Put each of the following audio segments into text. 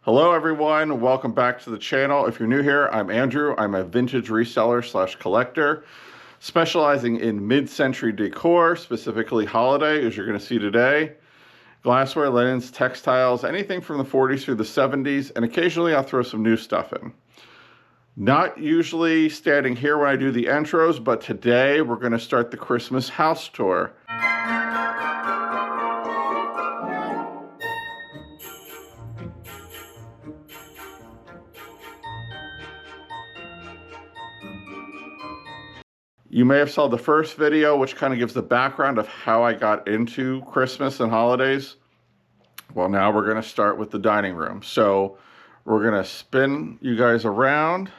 Hello everyone, welcome back to the channel. If you're new here, I'm Andrew. I'm a vintage reseller slash collector specializing in mid-century decor, specifically holiday, as you're going to see today. Glassware, linens, textiles, anything from the 40s through the 70s, and occasionally I'll throw some new stuff in. Not usually standing here when I do the intros, but today we're going to start the Christmas house tour. You may have saw the first video, which kind of gives the background of how I got into Christmas and holidays. Well, now we're going to start with the dining room. So we're going to spin you guys around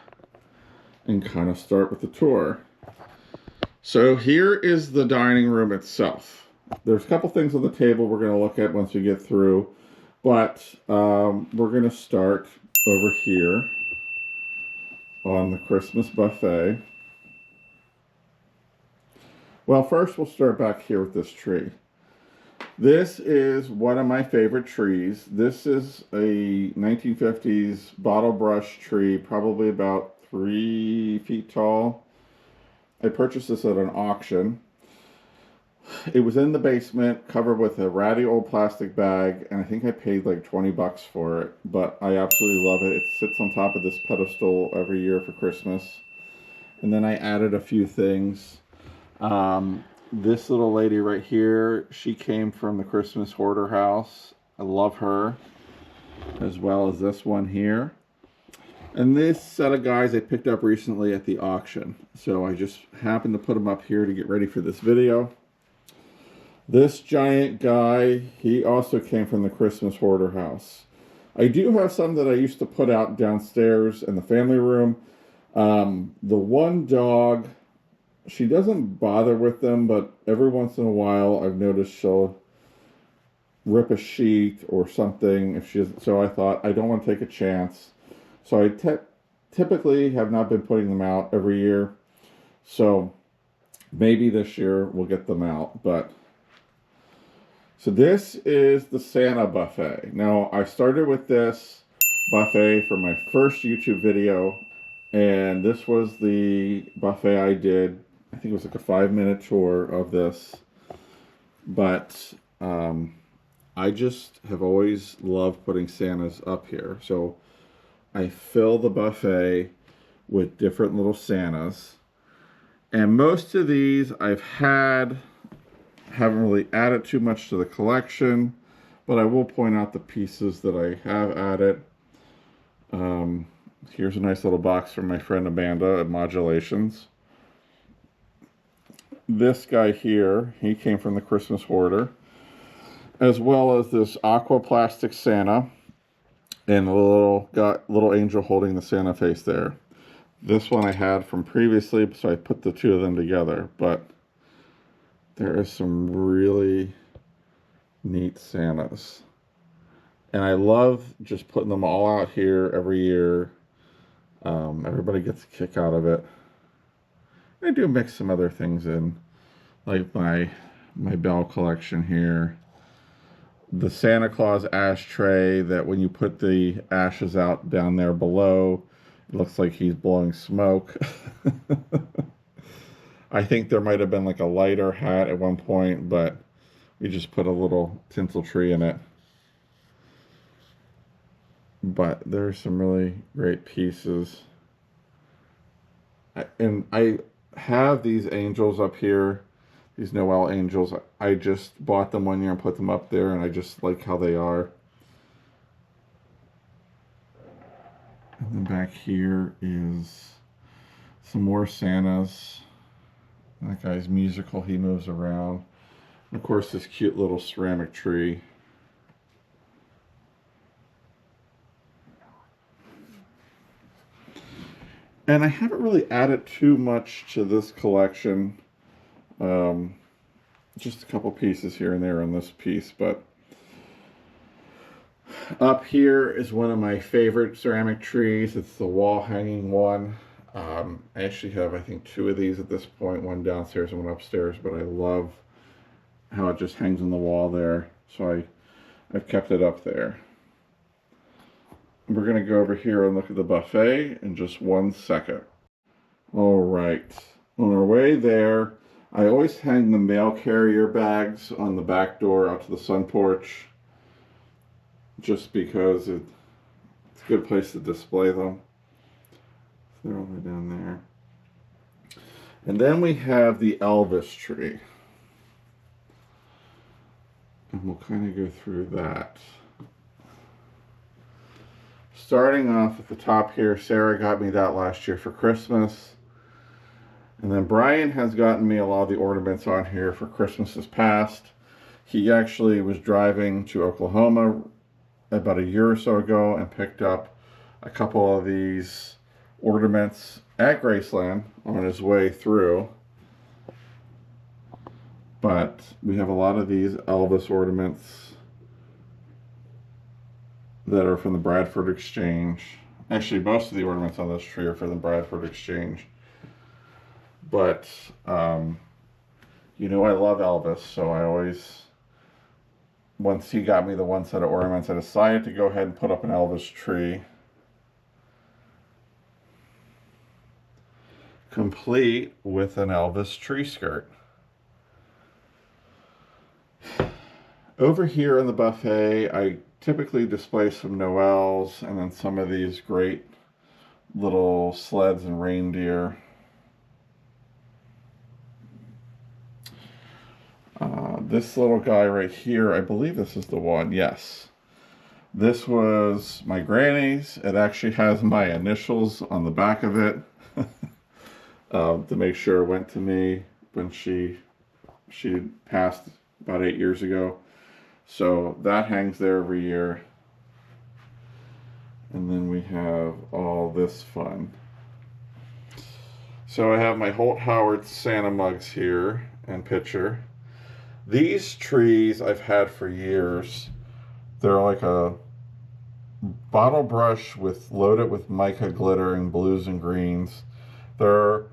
and kind of start with the tour. So here is the dining room itself. There's a couple things on the table we're going to look at once we get through, but we're going to start over here on the Christmas buffet. Well, first we'll start back here with this tree. This is one of my favorite trees. This is a 1950s bottle brush tree, probably about 3 feet tall. I purchased this at an auction. It was in the basement, covered with a ratty old plastic bag, and I think I paid like 20 bucks for it, but I absolutely love it. It sits on top of this pedestal every year for Christmas. And then I added a few things. This little lady right here, she came from the Christmas Hoarder house. I love her, as well as this one here. And this set of guys I picked up recently at the auction. So I just happened to put them up here to get ready for this video. This giant guy, he also came from the Christmas Hoarder house. I do have some that I used to put out downstairs in the family room. The one dog, she doesn't bother with them, but every once in a while I've noticed she'll rip a sheet or something if she doesn't. So I thought, I don't want to take a chance. So I typically have not been putting them out every year. So maybe this year we'll get them out. But so this is the Santa buffet. Now I started with this buffet for my first YouTube video, and this was the buffet I did. I think it was like a 5-minute tour of this, but I just have always loved putting Santas up here. So I fill the buffet with different little Santas, and most of these haven't really added too much to the collection, but I will point out the pieces that I have added. Here's a nice little box from my friend Amanda at Modulations. This guy here, he came from the Christmas Hoarder, as well as this aqua plastic Santa and a little angel holding the Santa face there. This one I had from previously, so I put the two of them together, but there is some really neat Santas. And I love just putting them all out here every year. Everybody gets a kick out of it. I do mix some other things in, like my Bell collection here. The Santa Claus ashtray that when you put the ashes out down there below, it looks like he's blowing smoke. I think there might have been like a lighter hat at one point, but we just put a little tinsel tree in it. But there's some really great pieces. And I have these angels up here, these Noel angels. I just bought them one year and put them up there, and I just like how they are. And then back here is some more Santas. That guy's musical, he moves around. And of course, this cute little ceramic tree. And I haven't really added too much to this collection. Just a couple pieces here and there on this piece, but up here is one of my favorite ceramic trees. It's the wall hanging one. I actually have, I think, 2 of these at this point, one downstairs and one upstairs, but I love how it just hangs on the wall there. So I've kept it up there. we're going to go over here and look at the buffet in just 1 second. All right, on our way there, I always hang the mail carrier bags on the back door out to the sun porch, just because it's a good place to display them. So they're all the way down there. And then we have the Elvis tree. And we'll kind of go through that. Starting off at the top here, Sarah got me that last year for Christmas. And then Brian has gotten me a lot of the ornaments on here for Christmases past. He actually was driving to Oklahoma about a year or so ago and picked up a couple of these ornaments at Graceland on his way through. But we have a lot of these Elvis ornaments that are from the Bradford Exchange. Actually, most of the ornaments on this tree are from the Bradford Exchange. But, you know, I love Elvis, so I always, once he got me the one set of ornaments, I decided to go ahead and put up an Elvis tree. Complete with an Elvis tree skirt. Over here in the buffet, I typically display some Noels and then some of these great little sleds and reindeer. This little guy right here, I believe this is the one, yes. This was my granny's. It actually has my initials on the back of it to make sure it went to me when she passed about 8 years ago. So that hangs there every year. And then we have all this fun. So I have my Holt Howard Santa mugs here and picture. These trees I've had for years. They're like a bottle brush loaded with mica glitter in blues and greens. They're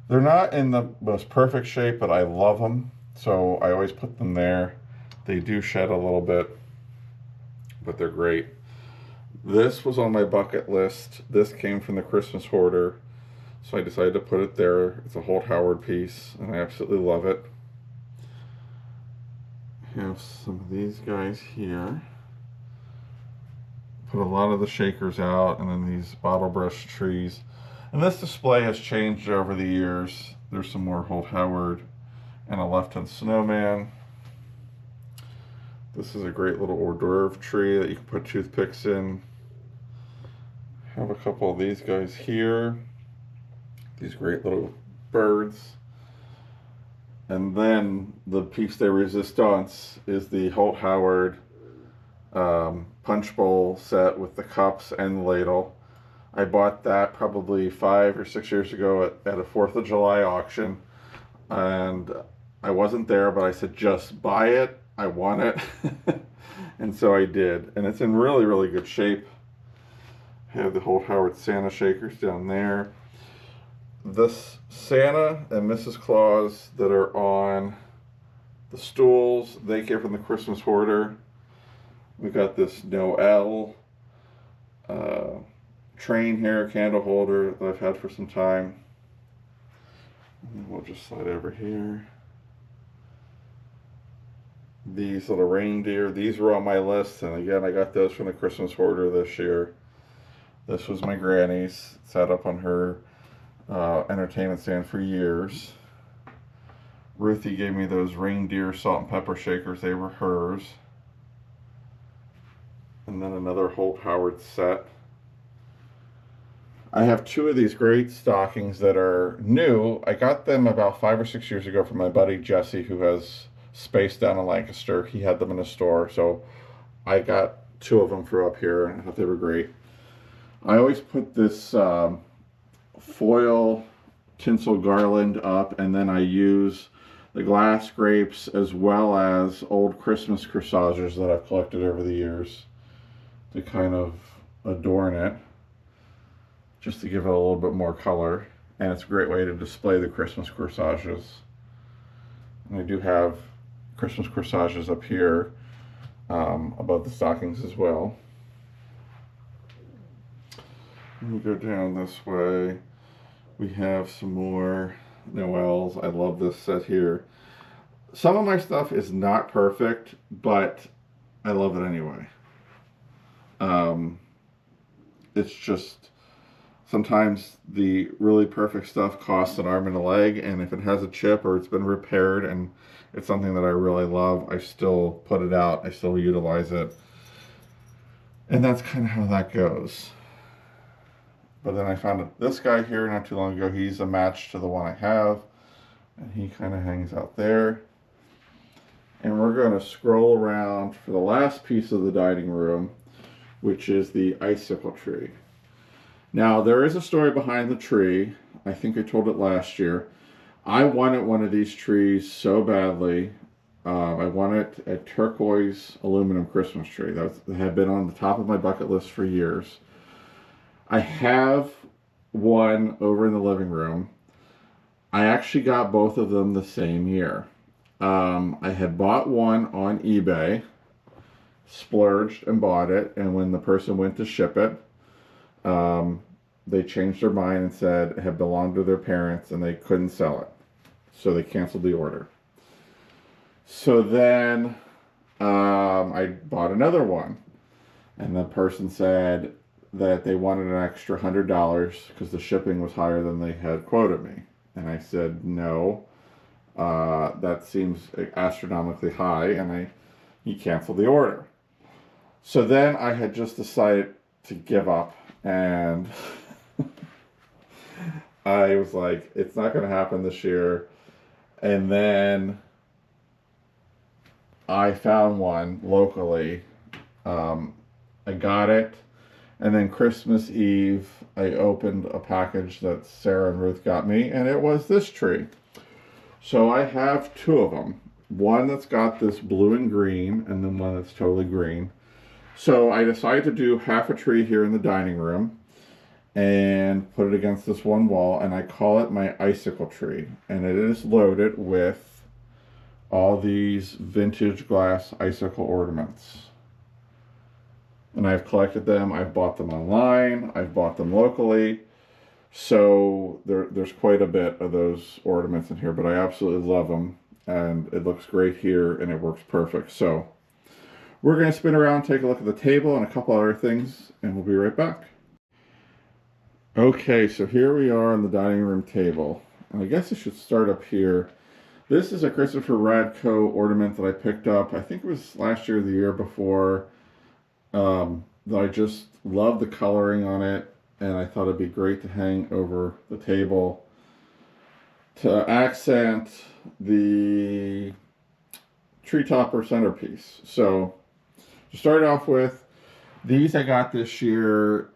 not in the most perfect shape, but I love them. So I always put them there. They do shed a little bit, but they're great. This was on my bucket list. This came from the Christmas Hoarder, so I decided to put it there. It's a Holt Howard piece, and I absolutely love it. I have some of these guys here. Put a lot of the shakers out, and then these bottle brush trees. And this display has changed over the years. There's some more Holt Howard and a left-hand snowman. This is a great little hors d'oeuvre tree that you can put toothpicks in. Have a couple of these guys here. These great little birds. And then the piece de resistance is the Holt Howard punch bowl set with the cups and the ladle. I bought that probably 5 or 6 years ago at a 4th of July auction. And I wasn't there, but I said, just buy it. I want it. And so I did. And it's in really, really good shape. I have the Holt Howard Santa shakers down there. This Santa and Mrs. Claus that are on the stools, they came from the Christmas Hoarder. We got this Noel train hair candle holder that I've had for some time. And we'll just slide over here. These little reindeer, these were on my list, and again, I got those from the Christmas Hoarder this year. This was my granny's, sat up on her entertainment stand for years. Ruthie gave me those reindeer salt and pepper shakers, they were hers. And then another Holt Howard set. I have 2 of these great stockings that are new. I got them about 5 or 6 years ago from my buddy Jesse, who has space down in Lancaster. He had them in a store, so I got 2 of them for up here, and I thought they were great. I always put this foil tinsel garland up, and then I use the glass grapes as well as old Christmas corsages that I've collected over the years to kind of adorn it, just to give it a little bit more color. And it's a great way to display the Christmas corsages. And I do have Christmas corsages up here above the stockings as well. we go down this way. We have some more Noels. I love this set here. Some of my stuff is not perfect, but I love it anyway. It's just sometimes the really perfect stuff costs an arm and a leg, and if it has a chip or it's been repaired and it's something that I really love, I still put it out. I still utilize it. And that's kind of how that goes. But then I found this guy here not too long ago. He's a match to the one I have, and he kind of hangs out there. And we're going to scroll around for the last piece of the dining room, which is the icicle tree. Now, there is a story behind the tree. I think I told it last year. I wanted one of these trees so badly. I wanted a turquoise aluminum Christmas tree. That had been on the top of my bucket list for years. I have one over in the living room. I actually got both of them the same year. I had bought one on eBay, splurged and bought it, and when the person went to ship it, they changed their mind and said it had belonged to their parents and they couldn't sell it. So they canceled the order. So then I bought another one, and the person said that they wanted an extra $100 because the shipping was higher than they had quoted me. And I said, no, that seems astronomically high, and he canceled the order. So then I had just decided to give up, and I was like, it's not going to happen this year. And then I found one locally. I got it. And then Christmas Eve, I opened a package that Sarah and Ruth got me, and it was this tree. So I have two of them. One that's got this blue and green, and then one that's totally green. So I decided to do half a tree here in the dining room and put it against this one wall, and I call it my icicle tree. And it is loaded with all these vintage glass icicle ornaments. And I've collected them. I've bought them online. I've bought them locally. So there's quite a bit of those ornaments in here, but I absolutely love them. And it looks great here, and it works perfect. So we're going to spin around, take a look at the table and a couple other things, and we'll be right back. Okay, so here we are on the dining room table. And I guess I should start up here. This is a Christopher Radko ornament that I picked up. I think it was last year or the year before. That I just love the coloring on it, and I thought it'd be great to hang over the table to accent the tree topper centerpiece. So to start off with, these I got this year.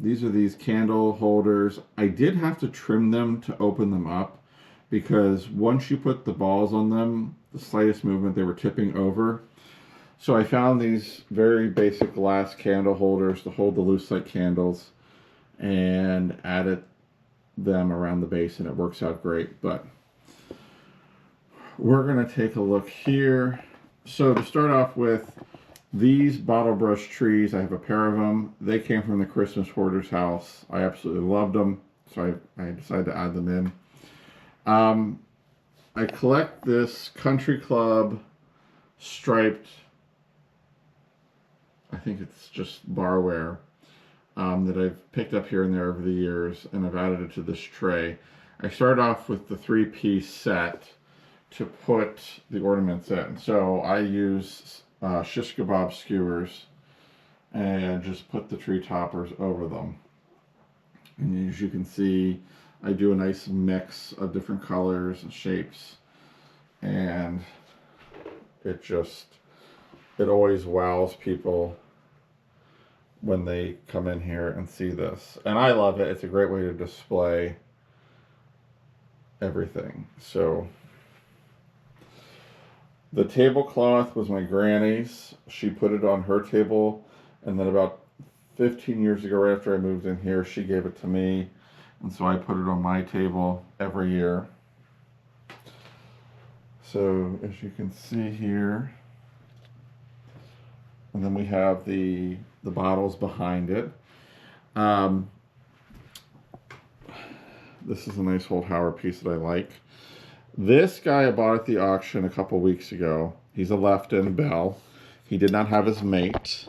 These are these candle holders. I did have to trim them to open them up because once you put the balls on them, the slightest movement, they were tipping over. So I found these very basic glass candle holders to hold the lucite candles and added them around the base, and it works out great. But we're going to take a look here. So to start off with, these bottle brush trees, I have a pair of them. They came from the Christmas Hoarder's house. I absolutely loved them, so I decided to add them in. I collect this Country Club striped, I think it's just barware, that I've picked up here and there over the years, and I've added it to this tray. I started off with the 3-piece set to put the ornaments in. So I use shish kebab skewers and just put the tree toppers over them. And as you can see, I do a nice mix of different colors and shapes, and it always wows people when they come in here and see this. And I love it. It's a great way to display everything. So the tablecloth was my granny's. She put it on her table, and then about 15 years ago, right after I moved in here, she gave it to me, and so I put it on my table every year. So as you can see here, and then we have the bottles behind it. Um, this is a nice old Howard piece that I like. This guy I bought at the auction a couple weeks ago. He's a left-in bell. He did not have his mate,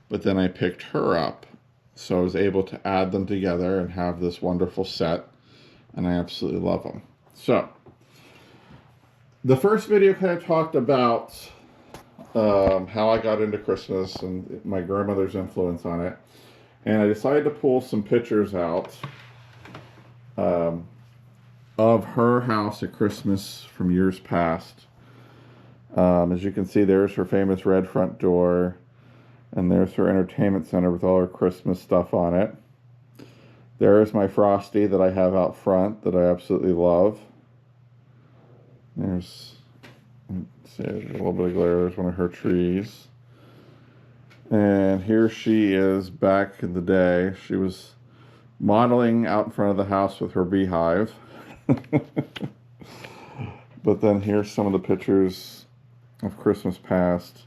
but then I picked her up. So I was able to add them together and have this wonderful set, and I absolutely love them. So, the first video kind of talked about how I got into Christmas and my grandmother's influence on it. And I decided to pull some pictures out of her house at Christmas from years past. As you can see, there's her famous red front door. And there's her entertainment center with all her Christmas stuff on it. There's my Frosty that I have out front that I absolutely love. There's, let's see, a little bit of glare. There's one of her trees. And here she is back in the day. She was modeling out in front of the house with her beehive. But then here's some of the pictures of Christmas past.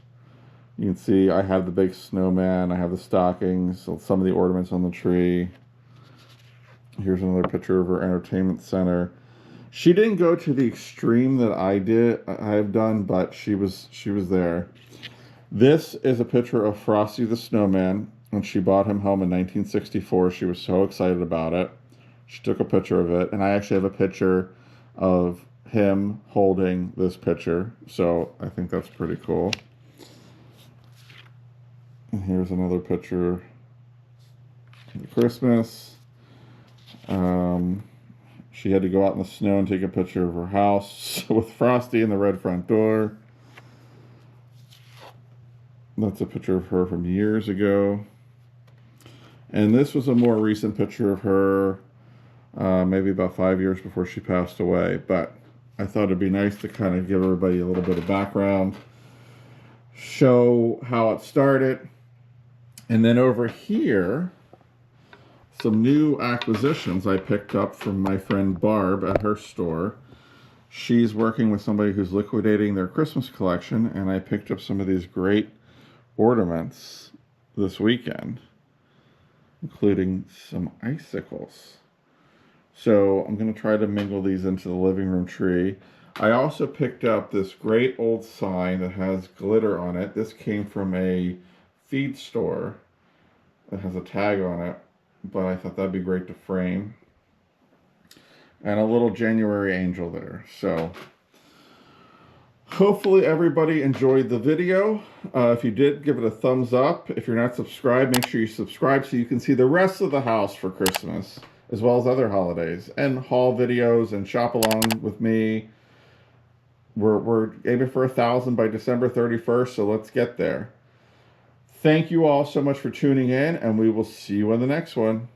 You can see I have the big snowman, I have the stockings, some of the ornaments on the tree. Here's another picture of her entertainment center. She didn't go to the extreme that I've done, but she was there. This is a picture of Frosty the Snowman. When she bought him home in 1964, she was so excited about it. She took a picture of it, and I actually have a picture of him holding this picture, so I think that's pretty cool. And here's another picture of Christmas. She had to go out in the snow and take a picture of her house with Frosty and the red front door. That's a picture of her from years ago. And this was a more recent picture of her, maybe about 5 years before she passed away. But I thought it'd be nice to kind of give everybody a little bit of background, show how it started. And then over here, some new acquisitions I picked up from my friend Barb at her store. She's working with somebody who's liquidating their Christmas collection, and I picked up some of these great ornaments this weekend, including some icicles. So I'm going to try to mingle these into the living room tree. I also picked up this great old sign that has glitter on it. This came from a feed store that has a tag on it, but I thought that'd be great to frame. And a little January angel there. So hopefully everybody enjoyed the video. If you did, give it a thumbs up. If you're not subscribed, make sure you subscribe so you can see the rest of the house for Christmas, as well as other holidays, and haul videos and shop along with me. We're aiming for 1,000 by December 31st, so let's get there. Thank you all so much for tuning in, and we will see you on the next one.